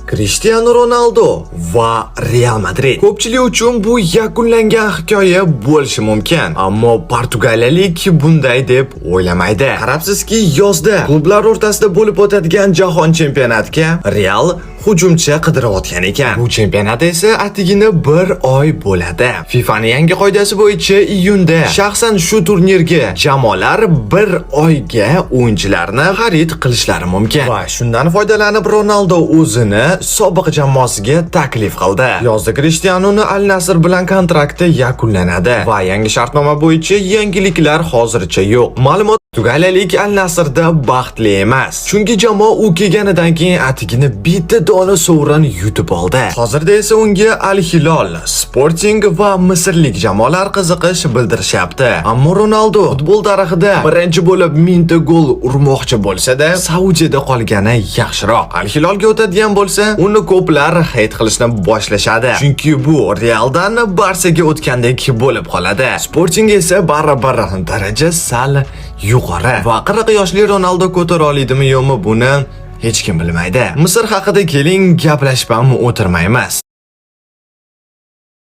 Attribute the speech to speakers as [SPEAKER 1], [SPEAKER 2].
[SPEAKER 1] Cristiano Ronaldo va Real Madrid. Ko'pchilik uchun bu yakunlangan hikoya bo'lishi mumkin, ammo portugaliyalik bunday deb o'ylamaydi. Qarabsizki, yozda klublar o'rtasida bo'lib o'tadigan jahon chempionatiga Real hujumchi qidirayotgan ekan. Bu chempionat esa atigini 1 oy bo'ladi. FIFAning yangi qoidasi bo'yicha iyunda shaxsan shu turnirga jamoalar 1 oyga o'yinchilarni xarid qilishlari mumkin. Va shundan foydalanib Ronaldo o'zini sobiq jamoasiga taklif qildi. Yozda Cristiano'ni Al Nassr bilan kontrakti yakunlanadi va yangi shartnoma bo'yicha yangiliklar hozircha yo'q. Ma'lumot Portugaliyalik Al Nassrda baxtli emas, chunki jamoa u kelganidan keyin atigini bitta dona sovrin yutib oldi. Hozirda esa unga Al Hilol, Sporting va Misrlik jamoalar qiziqish bildirishyapti. Ammo Ronaldo futbol tarixida birinchi bo'lib 1000 ta gol urmoqchi bo'lsa-da, Saudiyada qolgani yaxshiroq. Al Hilolga o'tadigan bo'lsa, uni ko'plar hate qilishni boshlashadi, chunki bu Realdan Barsaga o'tgandek bo'lib qoladi. Sporting esa baribir daraja sal yuqori va 40 yoshli Ronaldo ko'tara oladimi yo'qmi, buni hech kim bilmaydi. Misr haqida keling gaplashib ham o'tirmaymiz.